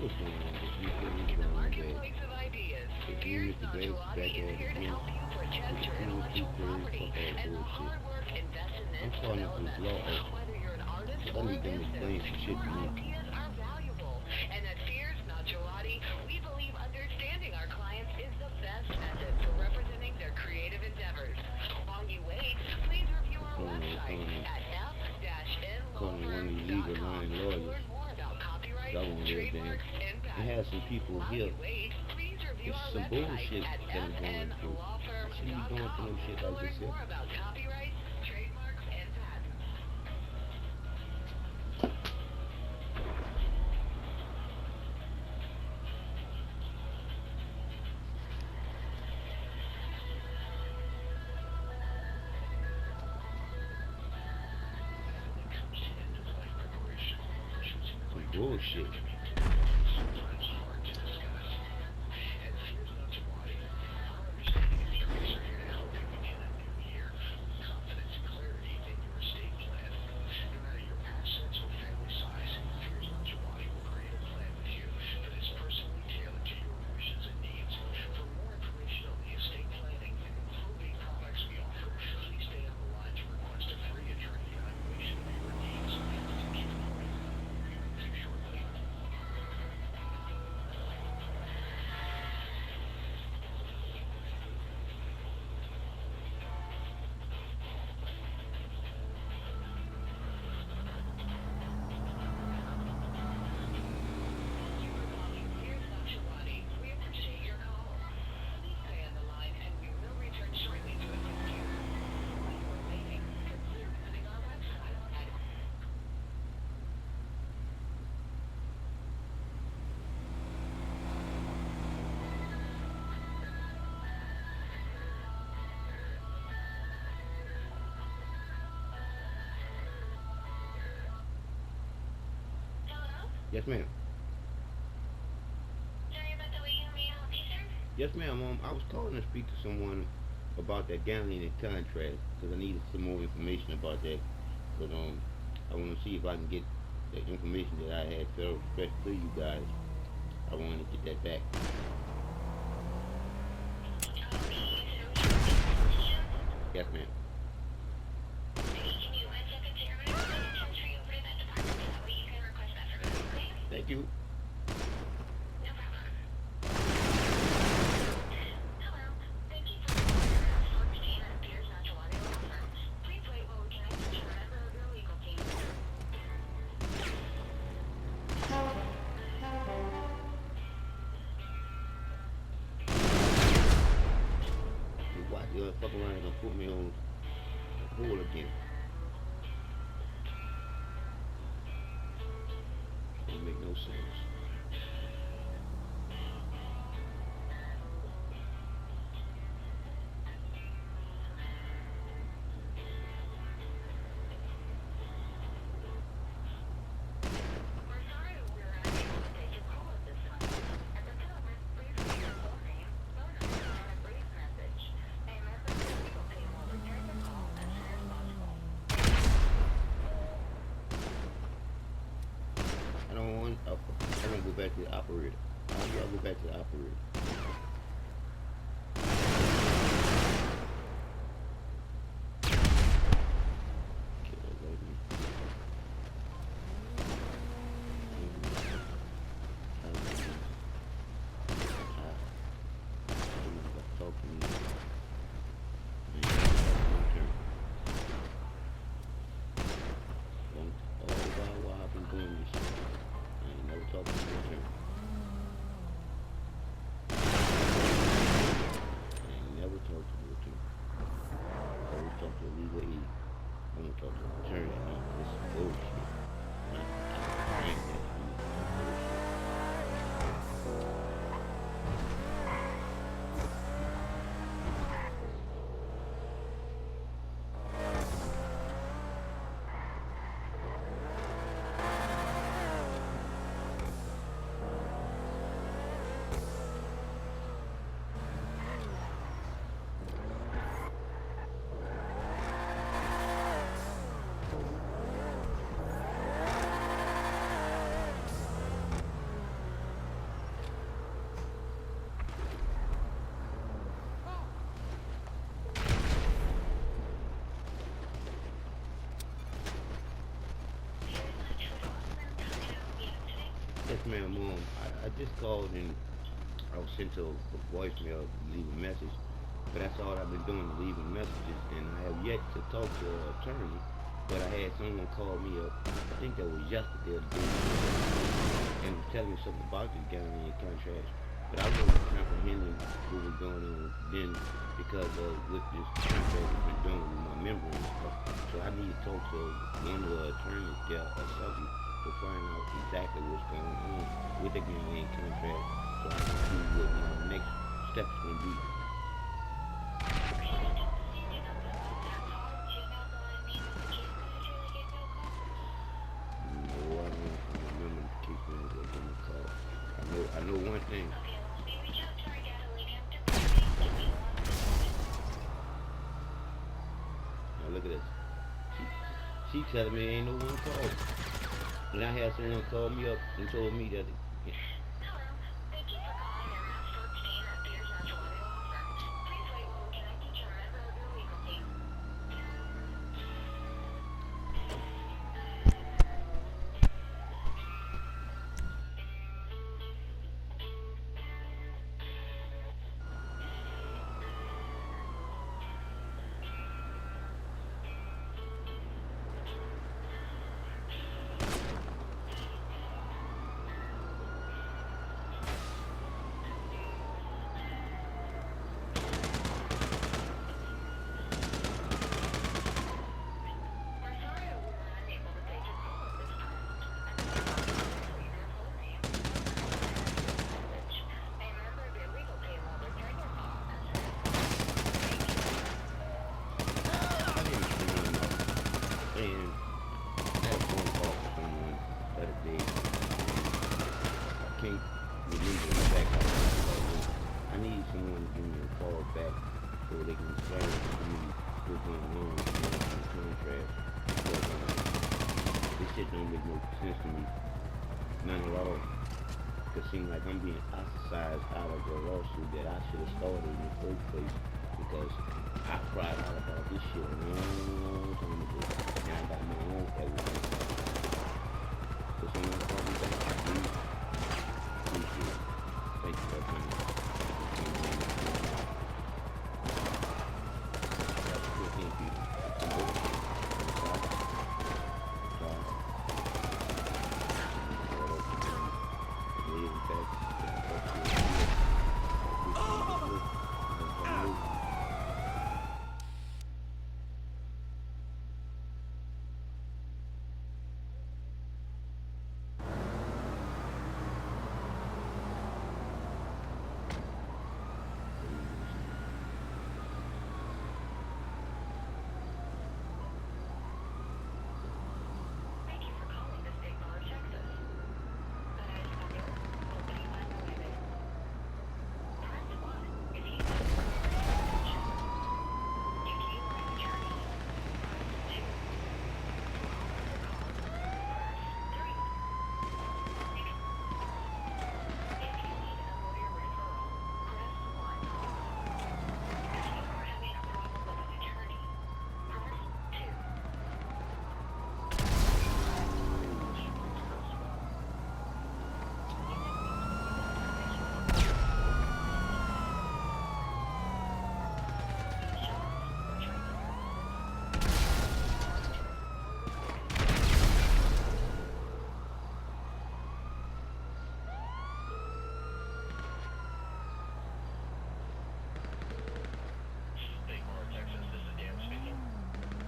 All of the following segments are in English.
What's going on with you? What's In the going on, babe? marketplace of ideas, It's me, Fears Mr. Not Banks, Gelati back is at it here to again help you protect with the your cool intellectual two-thirds. property Fuck all the and the bullshit. hard work invested in I'm its starting up this development. law office Whether you're an artist because I or a need them to business, explain some shit your to me. ideas are valuable. And at Fears Not Gelati, we believe understanding our clients is the best method for representing their creative endeavors. While you wait, please review I'm our website at calling one of these legal f-nlawfirms.com line to lawyers. learn more about Cause copyright, I want real damn. trademarks, and It has patents. some people While here. you wait, please review It's our some website bullshit at that I'm going through. I shouldn't be going through fnlawfirms.com no shit to like this learn here. more about copyright, trademarks, and patents. Some bullshit. Yes, ma'am. Sorry about the wait. How may I help you, sir? Yes, ma'am. I was calling to speak to someone about that gambling and contract because I needed some more information about that. But I want to see if I can get the information that I had fell fresh to you guys. I want to get that back. Yes, ma'am. Give me 1 second, sir. I'm going to transfer you over to that department so that way you can request that from them, okay? Thank you. No problem. Hello. Thank you for calling your Fox Tan and Fears Not Gelati law firm. Please wait while we connect you to a member of your legal team. Why you fuck around and gonna put me on hold again? Don't make no sense. We're sorry we're unable to take your call at this time. At the tone, please leave your full name, phone number, and a brief message. A member of the legal team will return the call as soon as possible. I don't want. I want to go back to the operator. I'll go back to the operator. Okay, lady. Talk to me. All while I've been doing this shit, I ain't never talked to you in turn. ma'am. I just called and I was sent to a voicemail to leave a message, but that's all I've been doing, leaving messages, and I have yet to talk to an attorney. But I had someone call me up, I think that was yesterday or the day before, and was telling me something about this guarantee contract. But I wasn't comprehending what was going on then because of what this contract has been doing with my memory and stuff. So I need to talk to one of the attorneys there or something to find out exactly what's going on with the guarantee contract so I can see what my next steps will be. No, I don't remember the case manager giving me a call. I know one thing. Now look at this. She telling me ain't no one called. And I had someone call me up and told me that I didn't scream enough. And I had a phone call from someone the other day. I can't remember exactly how it was. I need someone to give me a call back so they can explain to me what's going on with the contract. Because this shit don't make no sense to me. None at all. It seems like I'm being ostracized out of a lawsuit that I should have started in the first place because I cried out about this shit a long time ago and I got my own evidence. So someone call me back, please. Appreciate it. Thank you for coming. That's 15 people.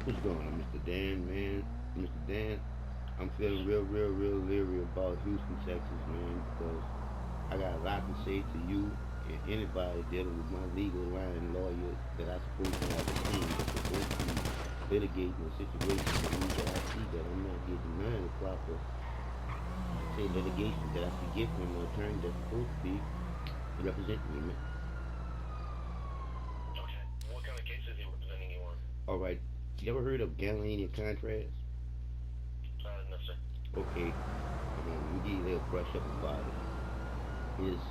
What's going on, Mr. Dan, man? Mr. Dan, I'm feeling real leery about Houston, Texas, man, because I got a lot to say to you and anybody dealing with my legal line lawyer that I supposed to have a team that's supposed to be litigating a situation for me that I see that I'm not getting none of the proper, say, litigation that I should get from an attorney that's supposed to be representing me, man. Okay. What kind of case is he representing you on? All right. You ever heard of Galliani contracts? No, sir. Okay. Let me give you a little brush up about it. Is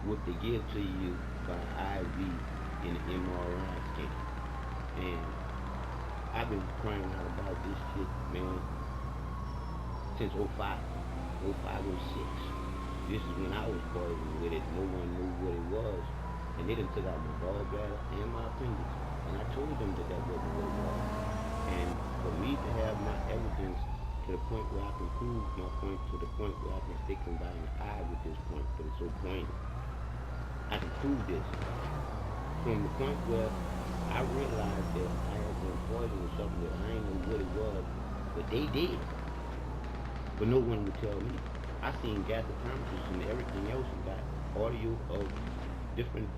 what they give to you by IV in the MRI scan. And I've been crying out about this shit, man, since '05, '06. this is when I was poisoned with it. No one knew what it was. And they done took out my gallbladder and my appendix. And I told them that that wasn't what it was. And for me to have my evidence to the point where I can prove my point, to the point where I can stick somebody in the eye with this point, because it's so pointed. I can prove this. From the point where I realized that I had been poisoned with something that I didn't know what it was, but they did. But no one would tell me. I seen gastroenterologists and everything else and got audio of different,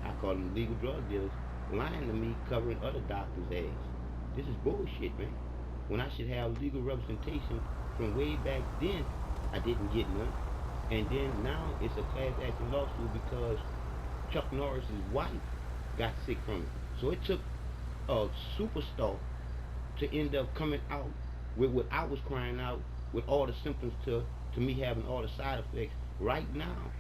I call them legal drug dealers, lying to me covering other doctors' ass. This is bullshit, man. When I should have legal representation from way back then, I didn't get none. And then now it's a class action lawsuit because Chuck Norris's wife got sick from it. So it took a superstar to end up coming out with what I was crying out, with all the symptoms to me having all the side effects right now,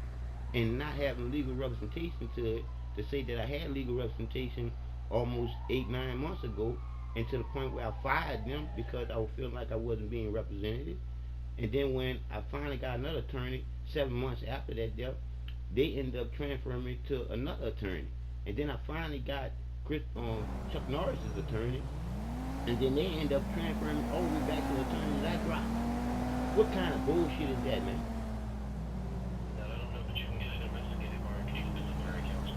and not having legal representation to it, to say that I had legal representation almost 8, 9 months ago, and to the point where I fired them because I was feeling like I wasn't being represented. And then when I finally got another attorney 7 months after that death, they ended up transferring me to another attorney. And then I finally got Chuck Norris's attorney, and then they end up transferring me all the way back to the attorney that I dropped. What kind of bullshit is that, man? Now, I don't know, but you can get it investigated by our case disciplinary counsel.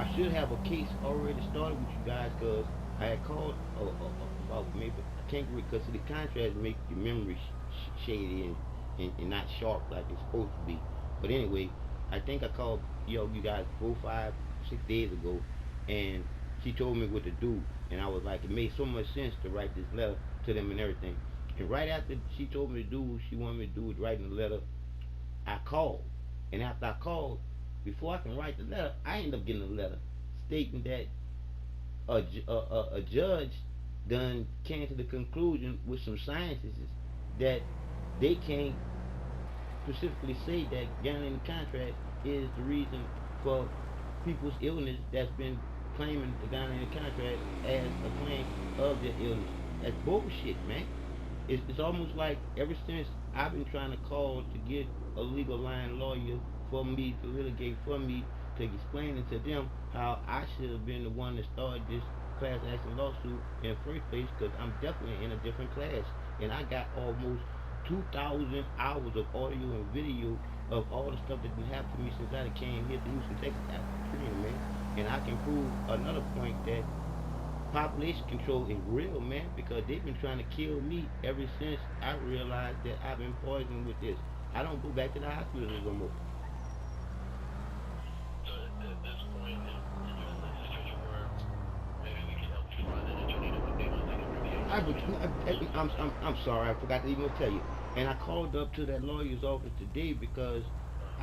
I should have a case already started with you guys, because I had called about maybe, I can't read, because the contract make your memory shady and not sharp like it's supposed to be. But anyway, I think I called you guys 4, 5, 6 days ago, and she told me what to do, and I was like, it made so much sense to write this letter to them and everything. And right after she told me to do what she wanted me to do with writing the letter, I called. And after I called, before I can write the letter, I ended up getting a letter stating that a judge done came to the conclusion with some scientists that they can't specifically say that gambling contract is the reason for people's illness that's been claiming the gambling contract as a claim of their illness. That's bullshit, man. It's almost like ever since I've been trying to call to get a legal line lawyer for me to litigate for me, to explain it to them how I should have been the one that started this class action lawsuit in the first place, because I'm definitely in a different class, and I got almost 2,000 hours of audio and video of all the stuff that's been happening to me since I came here to Houston, Texas after Katrina, man. And I can prove another point that population control is real, man, because they've been trying to kill me ever since I realized that I've been poisoned with this. I don't go back to the hospital no more. So at this point, you're in a situation where maybe we can help you find an attorney that would be able to take a review. I'm sorry, I forgot to even tell you. And I called up to that lawyer's office today because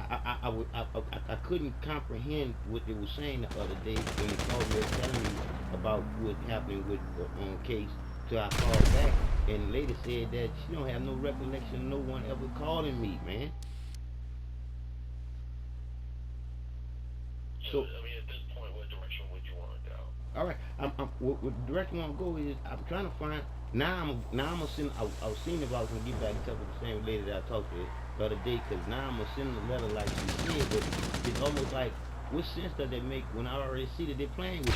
I couldn't comprehend what they were saying the other day when they called me telling me about what happened with the case. So I called back, and the lady said that she don't have no recollection of no one ever calling me, man. So, I mean, at this point, what direction would you want to go? All right, what the direction I want to go is I'm trying to find. Now I'm gonna send. I was seeing if I was gonna get back in touch with the same lady that I talked to the other day, because now I'm gonna send the letter like she said, but it's almost like, what sense does that make when I already see that they're playing with me?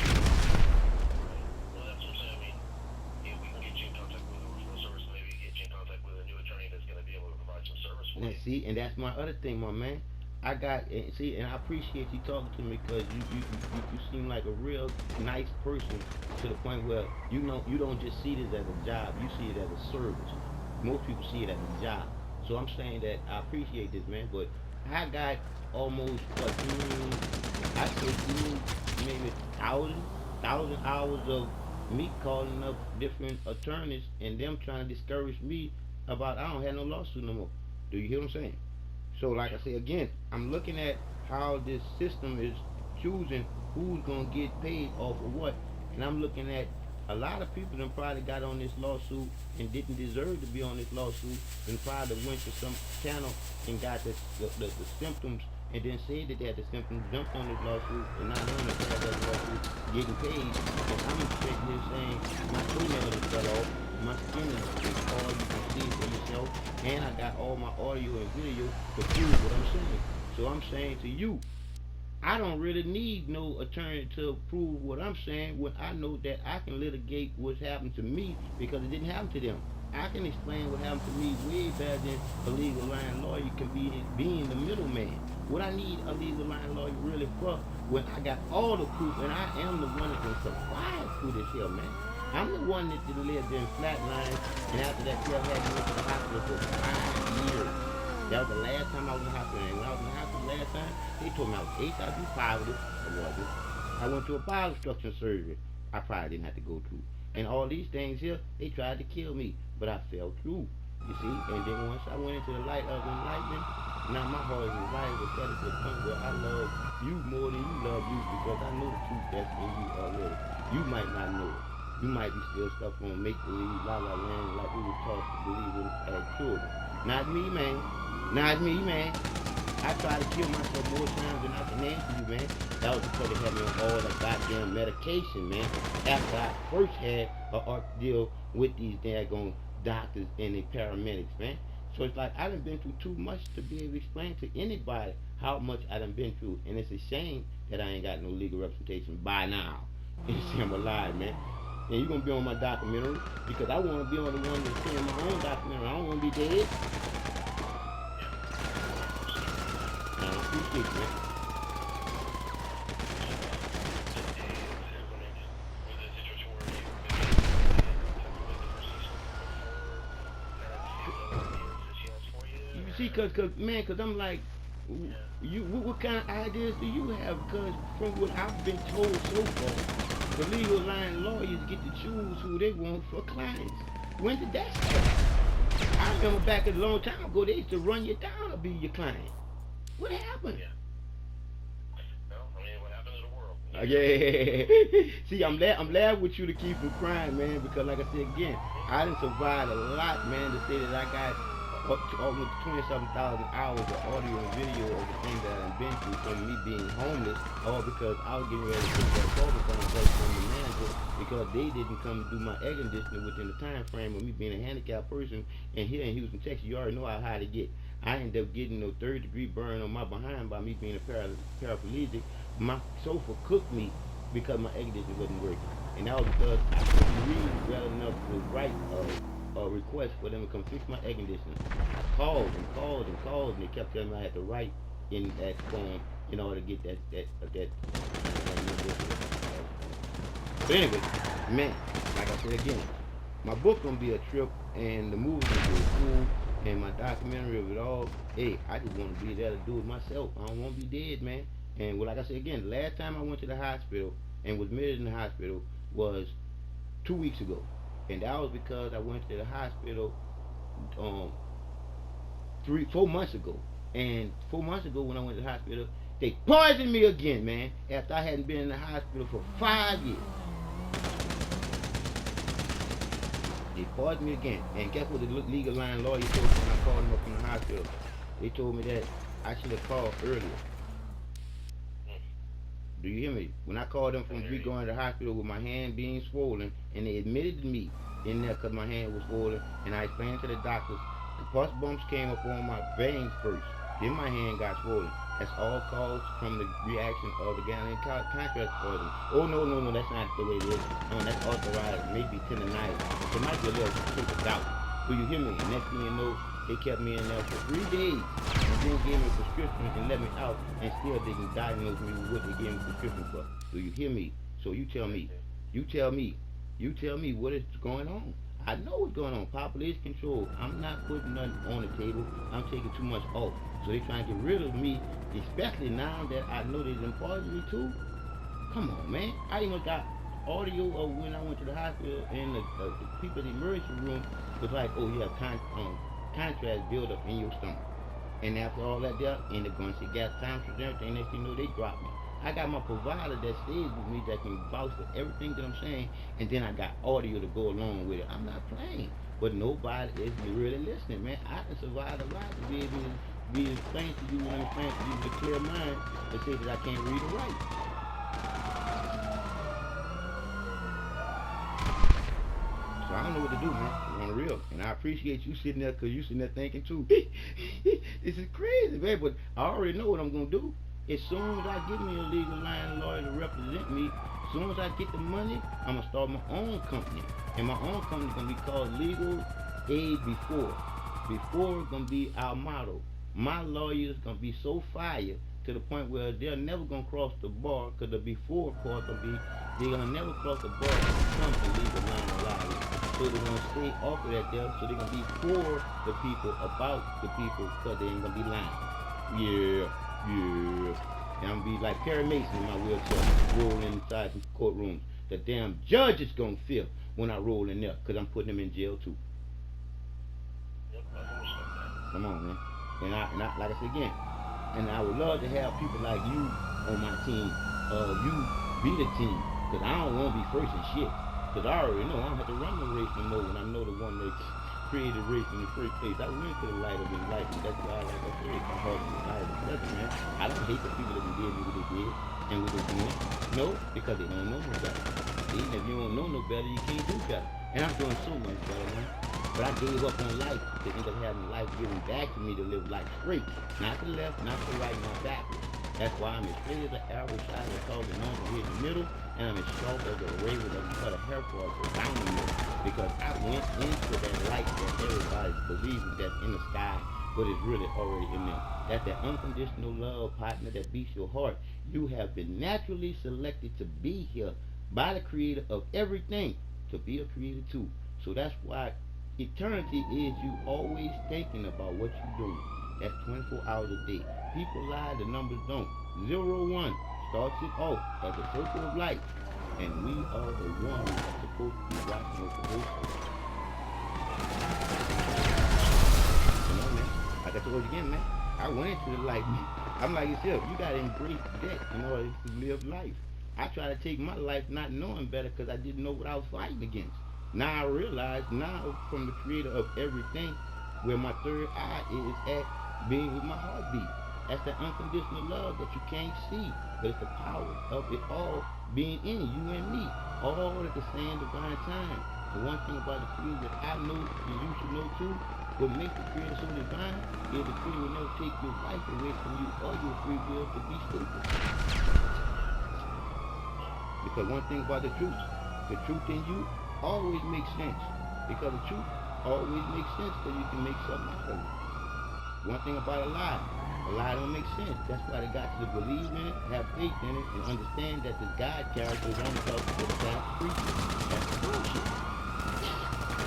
Well, that's what I'm saying. I mean, if we can get you in contact with a referral service, maybe get you in contact with a new attorney that's going to be able to provide some service for Now, you. see, and that's my other thing, my man. I got, and see, and I appreciate you talking to me, because you seem like a real nice person, to the point where you know you don't just see this as a job, you see it as a service. Most people see it as a job. So I'm saying that I appreciate this, man, but I got almost I say maybe thousand hours of me calling up different attorneys and them trying to discourage me about I don't have no lawsuit no more. Do you hear what I'm saying? So like I say again, I'm looking at how this system is choosing who's gonna get paid off of what, and I'm looking at a lot of people that probably got on this lawsuit and didn't deserve to be on this lawsuit, and probably went to some channel and got the symptoms, and then said that they had the symptoms, jumped on this lawsuit, and not knowing that they had that lawsuit, getting paid. And I'm sitting here saying my toenail is cut off, My skin is all you can see for yourself, and I got all my audio and video to prove what I'm saying. So I'm saying to you, I don't really need no attorney to prove what I'm saying when I know that I can litigate what's happened to me because it didn't happen to them. I can explain what happened to me way better than a legal line lawyer can be being the middleman. What I need a legal line lawyer really for when I got all the proof and I am the one that can survive through this here, man. I'm the one that lived in flatline and after that girl had me into the hospital for 5 years. That was the last time I was in the hospital. And when I was in the hospital last time, they told me I was HIV positive. I wasn't. I went to a bowel obstruction surgery. I probably didn't have to go through. And all these things here, they tried to kill me, but I fell through. You see, and then once I went into the light of enlightenment, now my heart is enlightened with that to the point where I love you more than you love you because I know the truth that's in you already. You might not know it. You might be still stuck on make believe, la la land, like we were taught to believe in as children. Not me, man. Not me, man. I tried to kill myself more times than I can answer you, man. That was because they had me on all the goddamn medication, man. After I first had a ordeal with these daggone doctors and the paramedics, man. So it's like I done been through too much to be able to explain to anybody how much I done been through. And it's a shame that I ain't got no legal representation by now. You see, I'm alive, man. And you're going to be on my documentary because I want to be on the one that's saying my own documentary. I don't want to be dead. I appreciate you, man. You see, cause I'm like, what kind of ideas do you have? Because from what I've been told so far, the legal line lawyers get to choose who they want for clients. When did that start? I remember back a long time ago, they used to run you down to be your client. What happened? Yeah. Well, I mean, what happened to the world? Yeah. See, I'm glad with you to keep from crying, man, because like I said again, I done survived a lot, man, to say that I got up to almost 27,000 hours of audio and video of the things that I've been through from me being homeless, all because I was getting ready to put that COVID contract from the manager because they didn't come do my air conditioning within the time frame of me being a handicapped person. And here in Houston, Texas, you already know how high to get. I ended up getting no third-degree burn on my behind by me being a paraplegic. My sofa cooked me because my air conditioning wasn't working. And that was because I couldn't read well enough to write a request for them to come fix my air conditioning. I called and called and called, and they kept telling me I had to write in that form in order to get that. But anyway, man, like I said again, my book gonna be a trip, and the movie gonna be cool, and my documentary of it all. Hey, I just want to be there to do it myself. I don't want to be dead, man. And well, like I said again, the last time I went to the hospital and was admitted in the hospital was 2 weeks ago. And that was because I went to the hospital 4 months ago. And 4 months ago when I went to the hospital, they poisoned me again, man, after I hadn't been in the hospital for 5 years. They poisoned me again. And guess what the legal line lawyer told me when I called them up from the hospital? They told me that I should have called earlier. Do you hear me? When I called them from going to the hospital with my hand being swollen, and they admitted me in there because my hand was swollen, and I explained to the doctors, the pus bumps came up on my veins first, then my hand got swollen. That's all caused from the reaction of the gallon contrast poison. Oh, no, that's not the way it is. No, that's authorized, maybe tendonitis. It might be a little hint of doubt. Do you hear me? And next thing you know, they kept me in there for 3 days and then gave me a prescription and let me out and still didn't diagnose me with what they gave me a prescription for. Do you hear me? So you tell me what is going on. I know what's going on. Population control. I'm not putting nothing on the table. I'm taking too much off. So they're trying to get rid of me, especially now that I know they're imparting me too. Come on, man. I even got audio of when I went to the hospital and the people in the emergency room was like, oh, you have contrast buildup in your stomach. And after all that there, ended up going to see gas tonsils and everything. Next thing you know, they dropped me. I got my provider that stays with me that can vouch for everything that I'm saying, and then I got audio to go along with it. I'm not playing, but nobody is really listening, man. I can survive a lot to be able to be explained to you when I'm explaining to you with a clear mind to say that I can't read or write. So I don't know what to do, man. On the real. And I appreciate you sitting there because you sitting there thinking too. This is crazy, man. But I already know what I'm going to do. As soon as I get me a legal line lawyer to represent me, as soon as I get the money, I'm going to start my own company. And my own company is going to be called Legal Aid Before. Before is going to be our motto. My lawyers going to be so fire to the point where they're never going to cross the bar because the before part going to be, they're going to never cross the bar and come to legal line lawyers. So they're going to stay off of that there. So they're going to be for the people, about the people, because they ain't going to be lying. Yeah. And I'm gonna be like Perry Mason in my wheelchair, rolling inside some courtrooms. The damn judge is gonna feel when I roll in there, cause I'm putting them in jail too. Yep, I can respect that. Come on, man. And I, like I said again, and I would love to have people like you on my team. You be the team, cause I don't want to be first and shit. Cause I already know I don't have to run the race no more when I know the one that created race in the first place. I went to the light of enlightenment. That's why, like I said, my heart is alive. Listen, man, I don't hate the people that did what they did and what they're doing. No, because they don't know no better. Even if you don't know no better, you can't do better. And I'm doing so much better, man. But I gave up on life to end up having life given back to me to live life straight. Not to the left, not to the right, not backwards. That's why I'm as straight as an arrow, side as tall as on here in the middle, and I'm as sharp as a razor that can cut a hair for us down the middle. Because I went into that light that everybody's believing that's in the sky, but it's really already in there. That's that unconditional love partner that beats your heart. You have been naturally selected to be here by the creator of everything, to be a creator too. So that's why eternity is you always thinking about what you're doing. That's 24 hours a day. People lie, the numbers don't. 01 starts it off as a circle of light. And we are the ones that's supposed to be watching over the whole circle. Come on, man. Like I told you again, man. I went into the light, man. I'm like yourself. You got to embrace death in order to live life. I try to take my life not knowing better because I didn't know what I was fighting against. Now I realize, now from the creator of everything, where my third eye is at, being with my heartbeat. That's that unconditional love that you can't see, but it's the power of it all being in you and me, all at the same divine time. The one thing about the creator that I know and you should know too, what makes the creator so divine is the creator will never take your life away from you or your free will to be stupid. Because one thing about the truth in you always makes sense. Because the truth always makes sense because you can make something out of it. One thing about a lie don't make sense. That's why they got you to believe in it, have faith in it, and understand that the God character is only talking to the God creature. That's bullshit.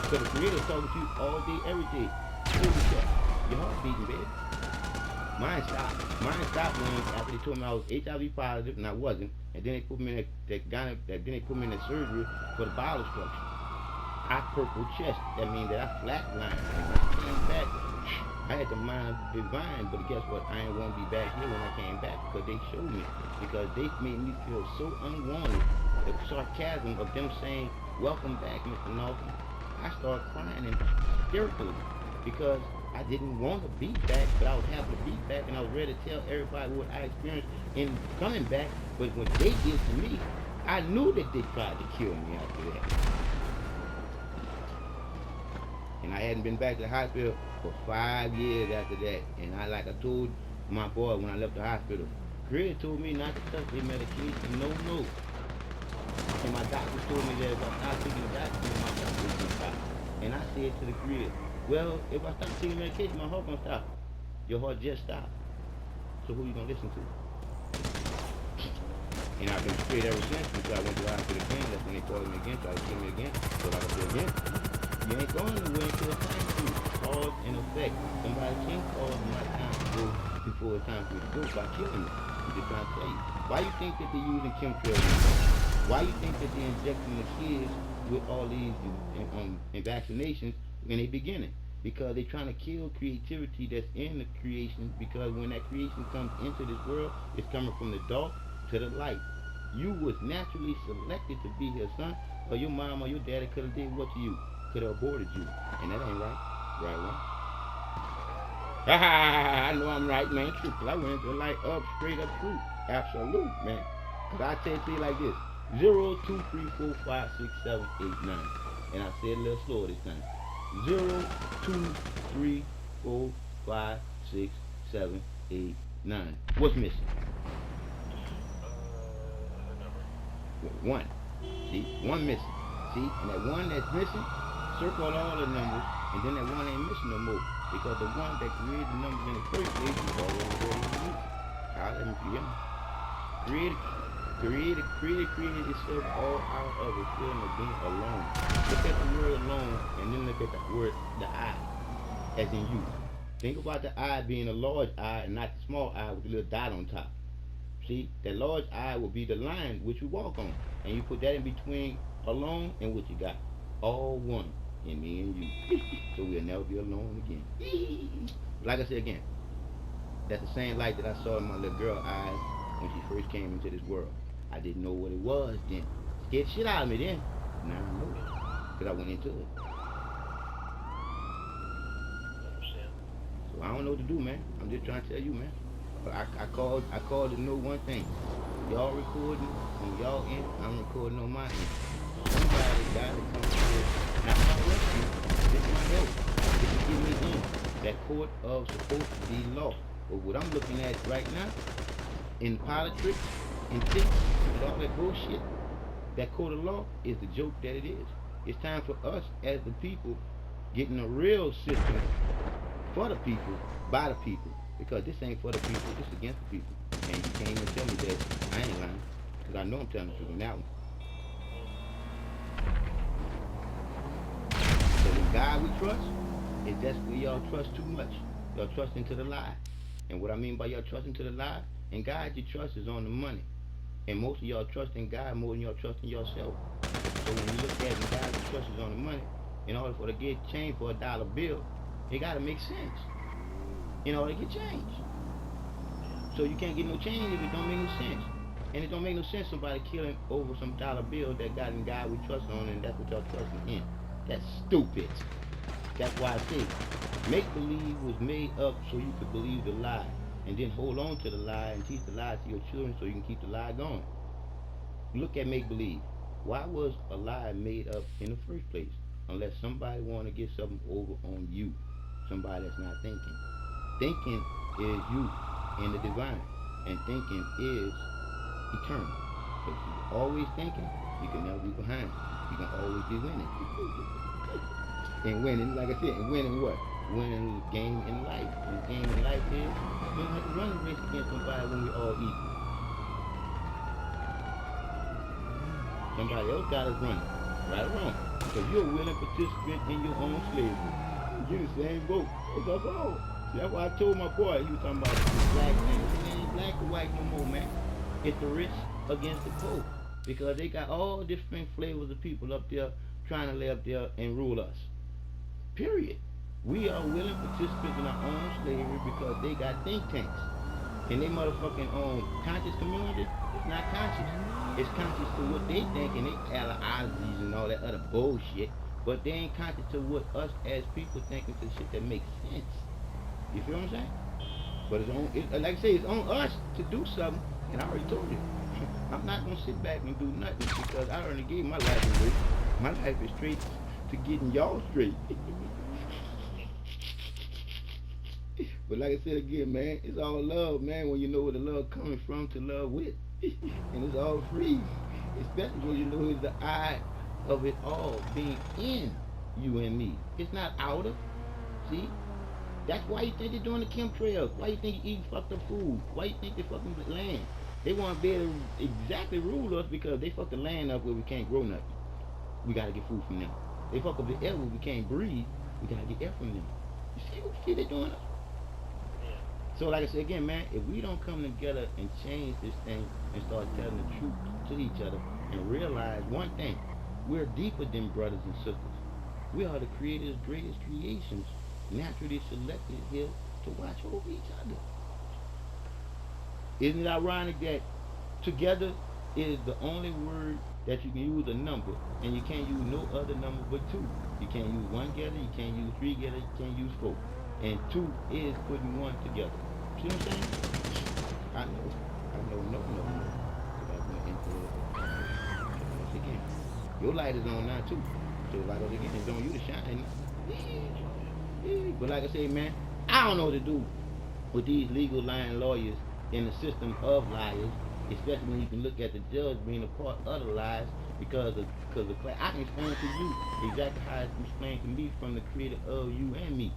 Because the creator is talking to you all day, every day. Your heart beating, baby. Mine stopped. Mine stopped when after they told me I was HIV positive and I wasn't, and then they put me in that surgery for the bowel obstruction. I purple chest. That means that I flatlined. And when I came back, I had the mind divine, but guess what? I ain't want to be back here when I came back because they showed me. Because they made me feel so unwanted. The sarcasm of them saying, "Welcome back, Mr. Norton." I started crying and hysterically because I didn't want to be back, but I was happy to be back, and I was ready to tell everybody what I experienced in coming back. But what they did to me, I knew that they tried to kill me after that. And I hadn't been back to the hospital for 5 years after that. And like I told my boy when I left the hospital, Greg told me not to touch their medication, no. And my doctor told me that if I stop taking the medication, my heart was gonna stop. And I said to the Greg, well, if I stop taking medication, my heart gonna stop. Your heart just stopped. So who you gonna listen to? And I've been straight ever since until I went to the hospital again. That's when they called me again, tried to kill me again. So like I said again, you ain't going nowhere until it's time to. Cause and effect. Somebody can cause my time to go before it's time for you to go by killing me. I'm just trying to tell you. Why you think that they're using chemtrails? Why you think that they're injecting the kids with all these vaccinations in the beginning? Because they're trying to kill creativity that's in the creation, because when that creation comes into this world, it's coming from the dark to the light. You was naturally selected to be here, son, or your mom or your daddy could have did what to you? Could have aborted you. And that ain't right. Right one. I know I'm right, man. True. Because I went into the light up, straight up truth. Absolute, man. Because I tell it to you like this. 0, 2, 3, 4, 5, 6, 7, 8, 9. And I said a little slower this time. 0, 2, 3, 4, 5, 6, 7, 8, 9. What's missing? Number. One. See, one missing. See, and that one that's missing, circle all the numbers, and then that one ain't missing no more. Because the one that created the numbers in the first place is already in you. Holla at me if you hear me. Created itself all out of the feeling of being alone. Look at the word alone, and then look at the word, the I, as in you. Think about the I being a large I and not the small I with the little dot on top. See, that large I will be the line which you walk on. And you put that in between alone and what you got. All one in me and you. So we'll never be alone again. Like I said again, that's the same light that I saw in my little girl eyes when she first came into this world. I didn't know what it was then. Scared the shit out of me then. Now I know it. Because I went into it. Understand? So I don't know what to do, man. I'm just trying to tell you, man. But I called to know one thing. Y'all recording, when y'all in, I'm recording on my end. Somebody got to come through. Not my rescue. This is my help. This is get me in. That court of supposed to be law. But what I'm looking at right now, in politics, in things, with all that bullshit, that court of law is the joke that it is. It's time for us as the people getting a real system for the people, by the people. Because this ain't for the people, this is against the people. And you can't even tell me that I ain't lying. Because I know I'm telling the truth on that one. So the God we trust, is that's where y'all trust too much. Y'all trust into the lie. And what I mean by y'all trust into the lie, and God you trust is on the money. And most of y'all trust in God more than y'all trust in yourself. So when you look at it, God you trust is on the money, in order for to get change for $1 bill, it gotta make sense. In order to get change. So you can't get no change if it don't make no sense. And it don't make no sense somebody killing over some dollar bill that got in God we trust on, and that's what y'all trusting in. That's stupid. That's why I say make believe was made up so you could believe the lie, and then hold on to the lie and teach the lie to your children so you can keep the lie going. Look at make believe. Why was a lie made up in the first place? Unless somebody want to get something over on you, somebody that's not thinking. Thinking is you in the divine, and thinking is eternal. So if you're always thinking, you can never be behind. You can always be winning. And winning, like I said, and winning what? Winning the game in life. And the game in life is we don't have to run the race against somebody when we all equal. Somebody else got us running, right or wrong. Because you're a willing participant in your own slavery. You're in the same boat. That's all. See, that's why I told my boy, he was talking about the black man. It ain't black or white no more, man. It's the rich against the poor. Because they got all different flavors of people up there trying to lay up there and rule us. Period. We are willing participants in our own slavery because they got think tanks. And they motherfucking own conscious community. It's not conscious. It's conscious to what they think and they allergies and all that other bullshit. But they ain't conscious to what us as people thinking to shit that makes sense. You feel what I'm saying? But it's on, like I say, it's on us to do something. And I already told you, I'm not gonna sit back and do nothing because I already gave my life away. My life is straight to getting y'all straight. But like I said again, man, it's all love, man. When you know where the love coming from to love with, and it's all free. Especially when you know it's the eye of it all being in you and me. It's not outer. See? That's why you think they're doing the chemtrails. Why you think you eating fucked up food? Why you think they fucking the land? They want to be able to exactly rule us because they fuck the land up where we can't grow nothing. We gotta get food from them. They fuck up the air where we can't breathe. We gotta get air from them. You see they doing us? So like I said again, man, if we don't come together and change this thing and start telling the truth to each other and realize one thing, we're deeper than brothers and sisters. We are the Creator's greatest creations, naturally selected here to watch over each other. Isn't it ironic that together is the only word that you can use a number, and you can't use no other number but two. You can't use one together, you can't use three together, you can't use four. And two is putting one together. See what I'm saying? I know, no. But I went into it. Once again, your light is on now too. So like again, it's on you to shine. But like I say, man, I don't know what to do with these legal lying lawyers in the system of liars, especially when you can look at the judge being a part of the lies because the class. I can explain to you exactly how it's explained to me from the creator of you and me.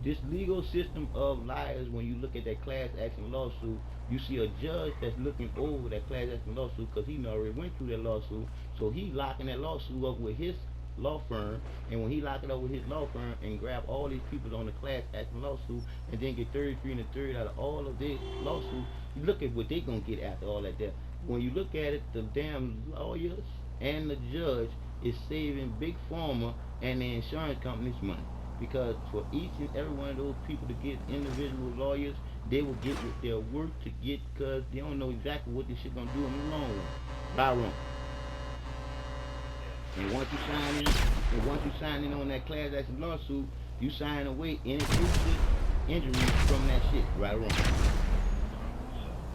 This legal system of liars, when you look at that class action lawsuit, you see a judge that's looking over that class action lawsuit because he already went through that lawsuit. So he locking that lawsuit up with his law firm, and when he lock it up with his law firm and grab all these people on the class action lawsuit and then get 33 and a third out of all of their lawsuit, you look at what they gonna get after all that there. When you look at it, the damn lawyers and the judge is saving big pharma and the insurance companies money because for each and every one of those people to get individual lawyers, they will get what they're worth to get because they don't know exactly what this shit gonna do in the long run. Right or wrong. And once you sign in, on that class action lawsuit, you sign away any future injuries from that shit. Right or wrong.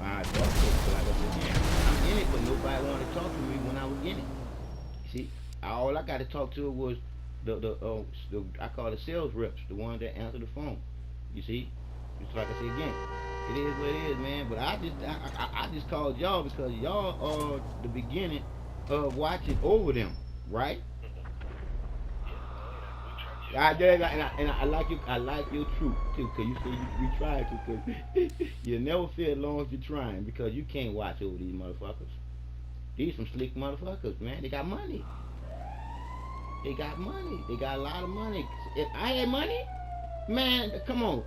I thought so, like I said, yeah, I'm in it, but nobody wanted to talk to me when I was in it. See, all I got to talk to was the I call it sales reps, the ones that answer the phone. You see, just like I said again, it is what it is, man. But I just called y'all because y'all are the beginning of watching over them, right? I like you. I like your truth too, cause you say you try to, cause you never feel as long as you're trying, because you can't watch over these motherfuckers. These some slick motherfuckers, man. They got money. They got money. They got a lot of money. If I had money, man, come on.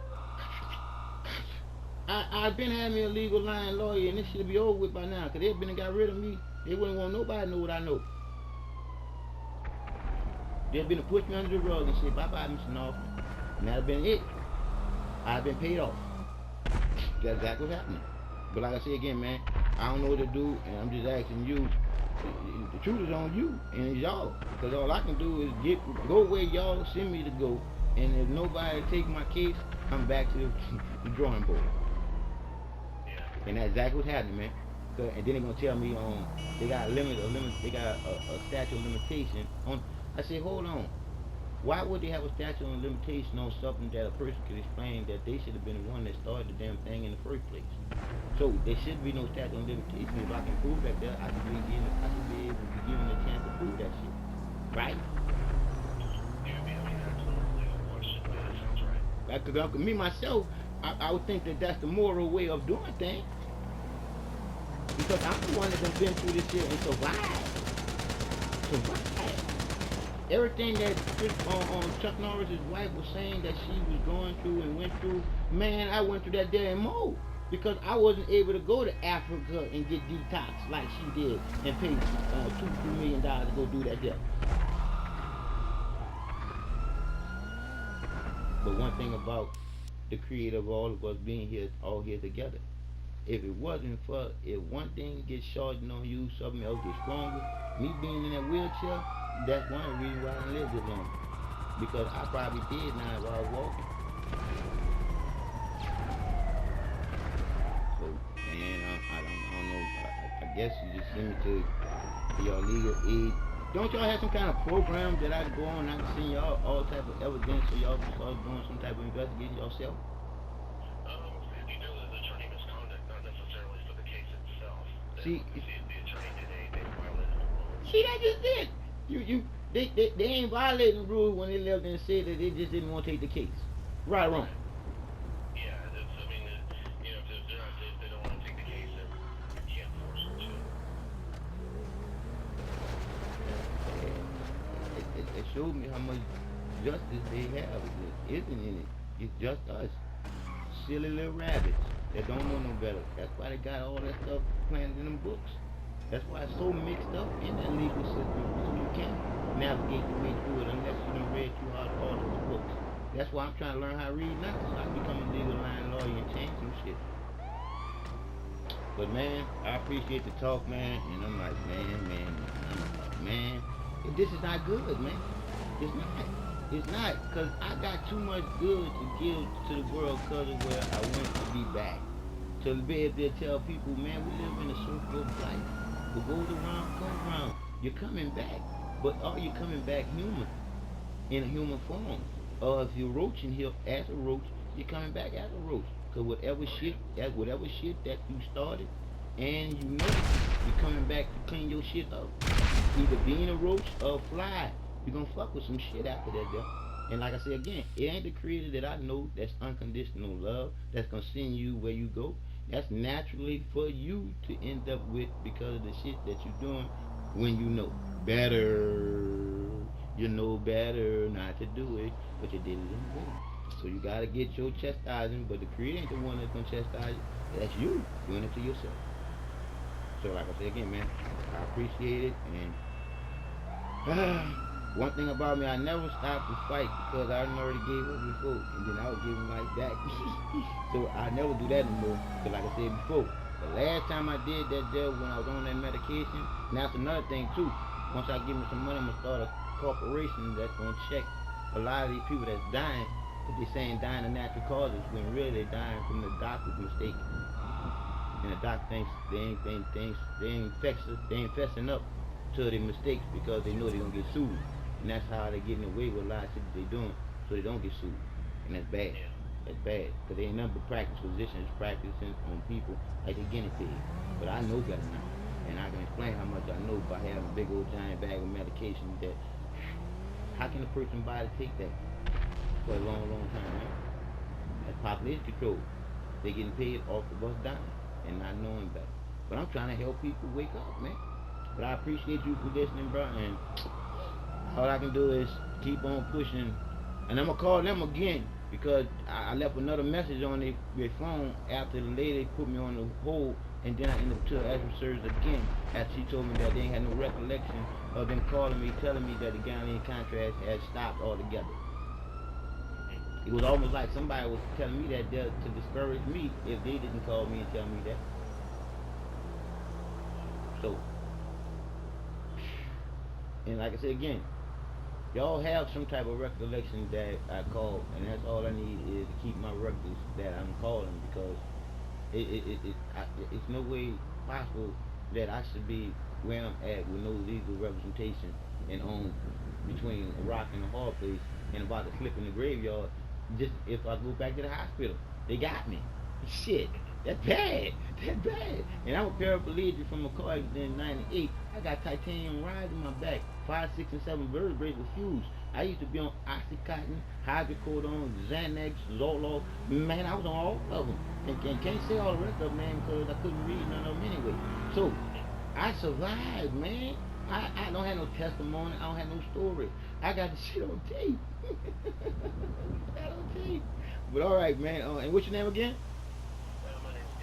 I've been having me a legal line lawyer, and this should be over with by now, cause they've been and got rid of me. They wouldn't want nobody to know what I know. They've been to push me under the rug and say, bye bye, Mr. North. And that'd been it. I've been paid off. That's exactly what's happening. But like I say again, man, I don't know what to do, and I'm just asking you. The truth is on you, and it's y'all. Because all I can do is go where y'all send me to go, and if nobody take my case, I'm back to the drawing board. And that's exactly what's happening, man. And then they're gonna tell me they got they got a statute of limitation on. I say, hold on. Why would they have a statute of limitation on something that a person could explain that they should have been the one that started the damn thing in the first place? So there should be no statute of limitation. If I can prove that there, I should be able to be given a chance to prove that shit. Right? Yeah, I mean, that's totally a question, but it sounds right. Because me myself, I would think that that's the moral way of doing things. Because I'm the one that's been through this shit and survived. Everything that Chuck Norris's wife was saying that she was going through and went through, man, I went through that damn mode. Because I wasn't able to go to Africa and get detox like she did and pay $2 million to go do that there. But one thing about the creator of all of us being here, all here together, if it wasn't for, if one thing gets shortened on you, something else gets stronger, me being in that wheelchair, that's one of the reasons why I lived this long. Because I probably did now while I was walking. So, man, I don't know. I guess you just send me to your legal aid. Don't y'all have some kind of program that I can go on and I can send y'all all type of evidence so y'all can start doing some type of investigation yourself? You do the attorney misconduct, not necessarily for the case itself. See, the attorney did anything violated the rules. See, that's just it. They ain't violating the rules when they left and said that they just didn't want to take the case. Right or wrong? Yeah, I mean, you know, if they don't want to take the case, then you can't force them to. It showed me how much justice they have. It isn't in it. It's just us. Silly little rabbits that don't know no better. That's why they got all that stuff planted in them books. That's why it's so mixed up in that legal system. So you can't navigate your way through it unless you done read through all of the books. That's why I'm trying to learn how to read now, so I can become a legal line lawyer and change some shit. But man, I appreciate the talk, man, and I'm like, man, this is not good, man. It's not, because I got too much good to give to the world because of where I want to be back. To be able to tell people, man, we live in a circle of life. What goes around, comes around. You're coming back. But are you coming back human in a human form? Or if you're roaching here as a roach, you're coming back as a roach. Cause whatever shit that you started, and you know you're coming back to clean your shit up. Either being a roach or a fly, you're gonna fuck with some shit after that, though. And like I say again, it ain't the creator that I know that's unconditional love that's gonna send you where you go. That's naturally for you to end up with because of the shit that you're doing when you know better. You know better not to do it, but you did it anyway. So you gotta get your chastising, but the creator ain't the one that's gonna chastise you. That's you doing it to yourself. So like I say again, man, I appreciate it and one thing about me, I never stop to fight because I already gave up before, and then I was giving life back. So I never do that no more. Cause like I said before, the last time I did that deal when I was on that medication, and that's another thing too. Once I give me some money, I'm gonna start a corporation that's gonna check a lot of these people that's dying. But they saying dying of natural causes when really they're dying from the doctor's mistake. And the doctor thinks they ain't fessing up to their mistakes because they know they're gonna get sued. And that's how they're getting away with a lot of shit that they're doing so they don't get sued. And that's bad. Yeah. That's bad. Because they ain't nothing but practice physicians practicing on people like they guinea pigs. But I know better now. And I can explain how much I know by having a big old giant bag of medication that how can a person body take that for a long, long time, man? That's population control. They getting paid off of us dying and not knowing better. But I'm trying to help people wake up, man. But I appreciate you for listening, bro. And all I can do is keep on pushing. And I'm gonna call them again because I left another message on their phone after the lady put me on the hold, and then I ended up to asking service again after she told me that they ain't had no recollection of them calling me, telling me that the Ghanaian contract had stopped altogether. It was almost like somebody was telling me that to discourage me if they didn't call me and tell me that. So, and like I said again, y'all have some type of recollection that I called, and that's all I need is to keep my records that I'm calling because it's no way possible that I should be where I'm at with no legal representation and on between a rock and a hard place and about to slip in the graveyard. Just if I go back to the hospital, they got me. Shit, that's bad. That's bad. And I'm a paraplegic from a car accident in '98. I got titanium rods in my back. 5, 6, and 7 vertebrae were fused. I used to be on Oxycontin, hydrocodone, Xanax, Zoloft. Man, I was on all of them. And can't say all the rest of them, man, because I couldn't read none of them anyway. So, I survived, man. I don't have no testimony. I don't have no story. I got the shit on tape. That on tape. But all right, man. And what's your name again? My name's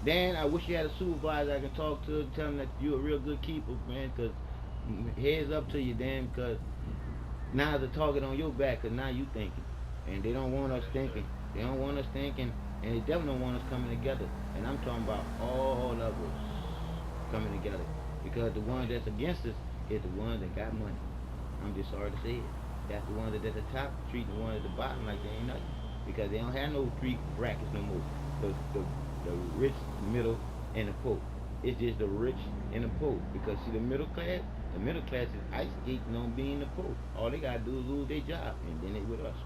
Dan, Dan. I wish you had a supervisor I can talk to, tell him that you're a real good keeper, man, because heads up to you, Dan, because now the target on your back, because now you thinking. And they don't want us thinking. They don't want us thinking, and they definitely don't want us coming together. And I'm talking about all of us coming together. Because the ones that's against us is the ones that got money. I'm just sorry to say it. That's the ones that at the top treating the ones at the bottom like they ain't nothing. Because they don't have no three brackets no more. The rich, the middle, and the poor. It's just the rich and the poor. Because see the middle class is ice skating on being the poor. All they gotta do is lose their job, and then they with us.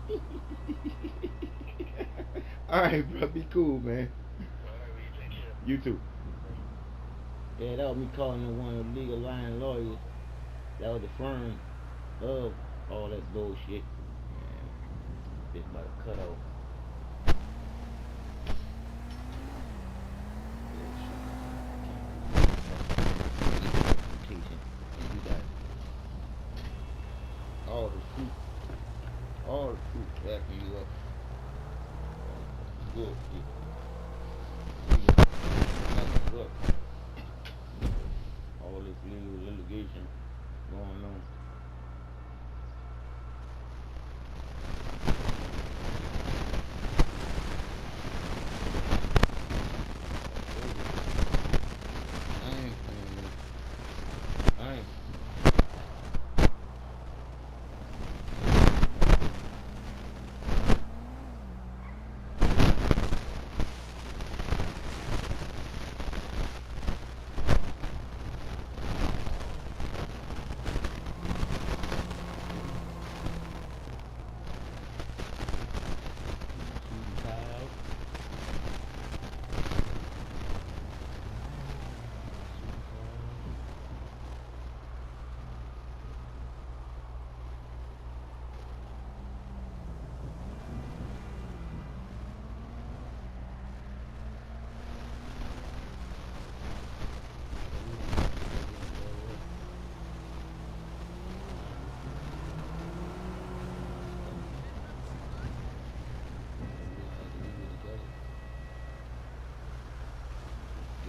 Alright, bro, be cool, man. Alright, well, you take care. You too. Yeah, that was me calling in one of the legal line lawyers. That was the firm of all that bullshit. Yeah, it's about to cut off. And you got all the fruit backing you up. Good. Look, all this legal litigation going on.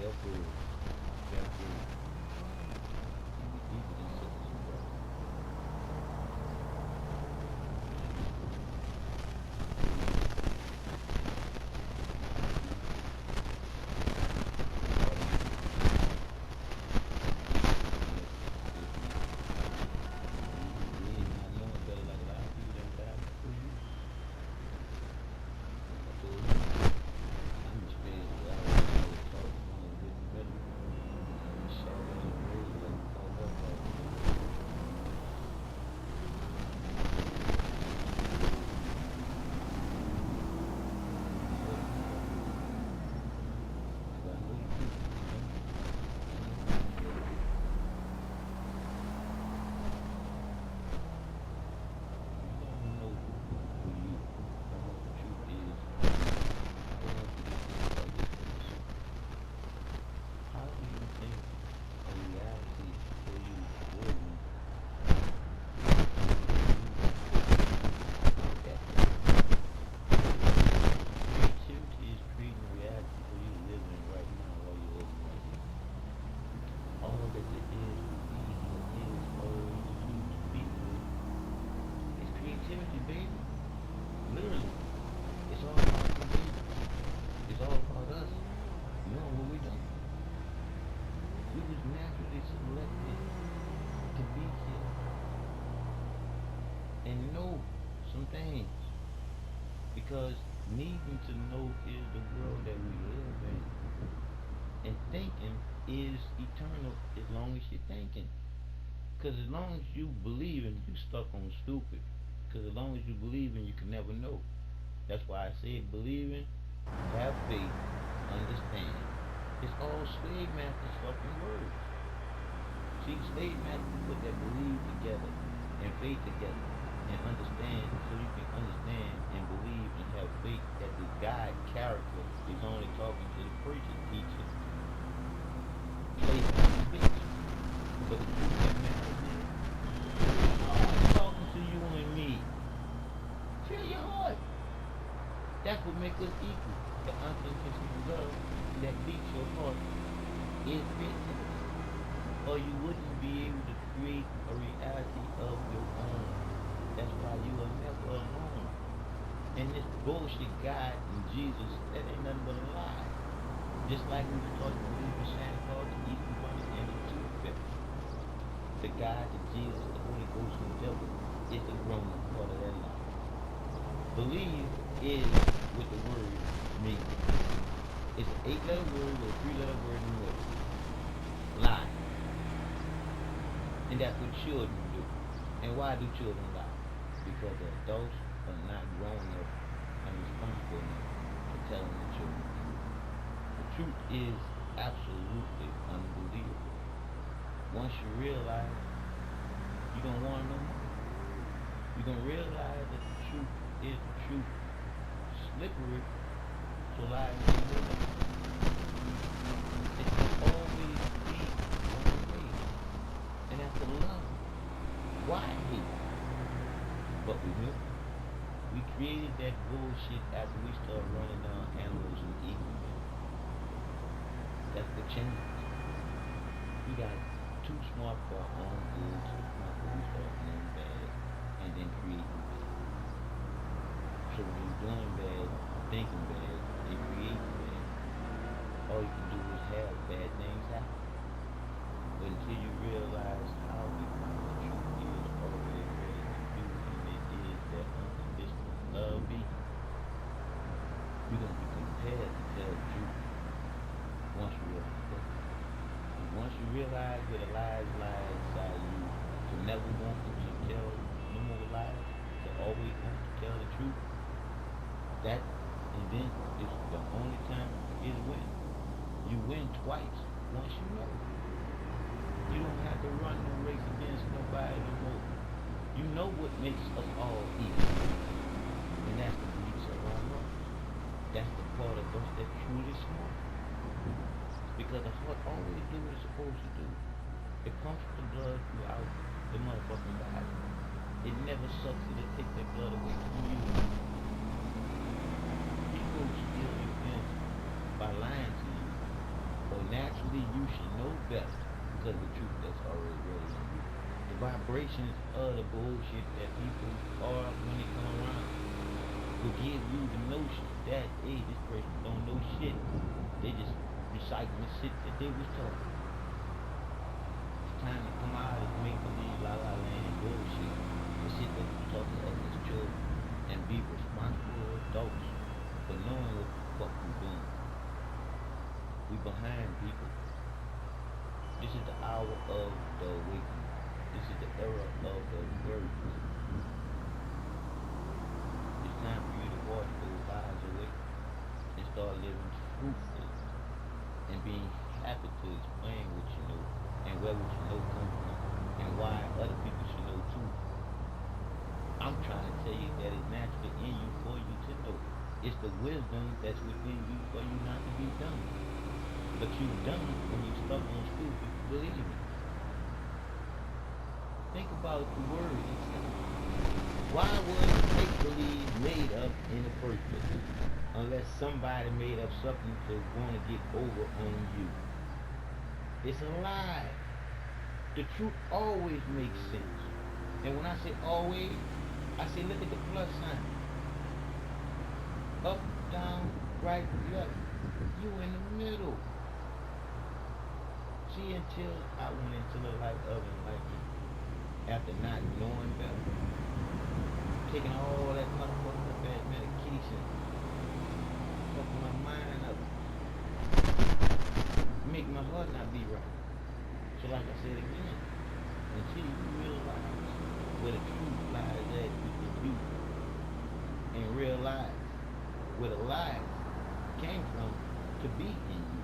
Therefore, you be deeper than sisters and brothers. Creativity, baby. Literally. It's all about the baby. It's all about us. You know what we done? We was naturally selected to be here and know some things. Because needing to know is the world that we live in. And thinking is eternal as long as you're thinking. Because as long as you believing, you stuck on stupid. Because as long as you believing, you can never know. That's why I said believing, have faith, understand. It's all slave masters fucking words. See, slave masters put that believe together and faith together and understand so you can understand and believe and have faith that the God character is only talking to the preacher, teacher, slave master speech. But the truth that matters is I'm talking to you and me. Feel your heart. That's what makes us equal. The unconditional love that beats your heart is creativity. Or you wouldn't be able to create a reality of your own. That's why you are never alone. And this bullshit God and Jesus, that ain't nothing but a lie. Just like we were talking about Santa Claus, the Easter Bunny, and the Tooth Fairy. The God, the Jesus, the Holy Ghost, and the devil is the grown-up part of that lie. Believe is what the word means. It's an 8-letter word with a 3-letter word in the middle. Lie. And that's what children do. And why do children lie? Because the adults are not grown up and responsible enough for telling the children. The truth is absolutely unbelievable. Once you realize, you don't want to know more. You're going to realize that the truth is the truth. Slippery, so lies can live. It can always be one way. And that's the love. Why hate? But remember, we created that bullshit after we started running down animals and eating them. That's what changed. We got too smart for our own good, too smart for we start doing bad, and then creating bad. So when you're doing bad, thinking bad, and creating bad, all you can do is have bad things happen. But until you realize how important the truth is, already ready to do, and it is that unconditional love be, you're going to be compelled to tell the truth once you realize that. And once you realize that a lie is lie inside you, to never want to tell no more lies, to always want to tell the truth, that event is the only time is win. You win twice once you know. You don't have to run no race against nobody no more. You know what makes us all equal. And that's the beliefs of our heart. That's the part of us that truly smart. Because the heart always do what it's supposed to do. It pumps the blood throughout the motherfucking body. It never sucks it to take that blood away from you. People steal your energy by lying to you, or naturally you should know better because of the truth that's already ready in you. The vibrations of the bullshit that people are when they come around will give you the notion that hey, this person don't know shit. They just recycling the shit that they was taught. It's time to come out of make believe la la land bullshit. The shit that we taught to us as children and be responsible adults for knowing what the fuck we doing. We behind people. This is the hour of the awakening. This is the era of the virgins. It's time for you to wash those lies away and start living truthfully and being happy to explain what you know and where what you know comes from and why other people should know too. I'm trying to tell you that it's naturally in you for you to know. It's the wisdom that's within you for you not to be dumb. But you dumb when you stuck on stupid, believe me. Think about the word itself. Why was make-believe made up in the first place? Unless somebody made up something to want to get over on you. It's a lie. The truth always makes sense. And when I say always, I say look at the plus sign. Up, down, right, left. You in the middle. See, until I went into the light of enlightenment, after not knowing better, taking all that motherfucking bad medication, fucking my mind up, make my heart not be right. So like I said again, until you realize where the truth lies at with you, and realize where the lies came from to be in you,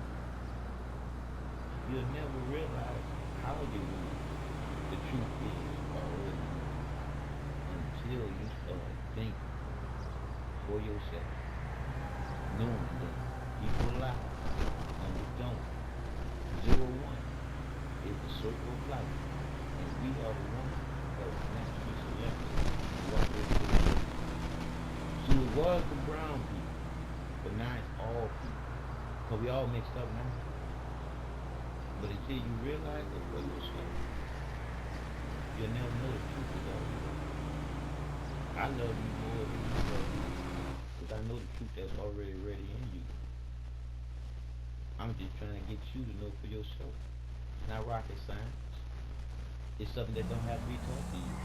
you'll never realize how you know the truth is already until you start thinking for yourself, knowing that people lie and you don't. 01 is the circle of life, and we are the ones that was naturally selected to walk this way. So it was the brown people, but now it's all people, because we all mixed up now. But until you realize it for yourself, you'll never know the truth about you. I love you more than you love me, because I know the truth that's already ready in you. I'm just trying to get you to know for yourself. It's not rocket science. It's something that don't have to be taught to you.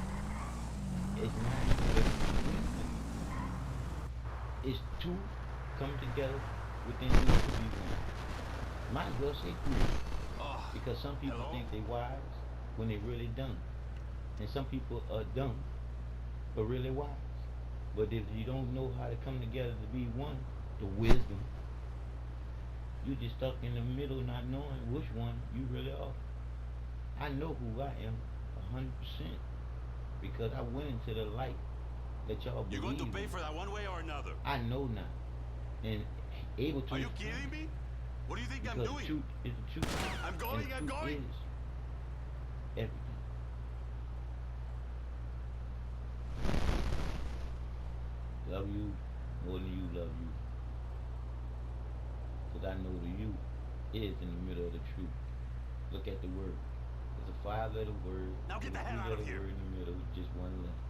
It's not even it's two come together within you to be one. Might as well say three. Because some people think they wise when they really dumb. And some people are dumb but really wise. But if you don't know how to come together to be one, the wisdom, you just stuck in the middle not knowing which one you really are. I know who I am 100% because I went into the light that y'all believe. You're going to pay for that one way or another. I know now. And able to. Are you kidding me? What do you think I'm because doing? the truth is the truth. I'm going, and the I'm truth going. Is everything. Love you more than you love you. Because I know the you is in the middle of the truth. Look at the word. It's a 5-letter word. Now get the hell out of here. Word in the middle, just one letter.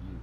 You.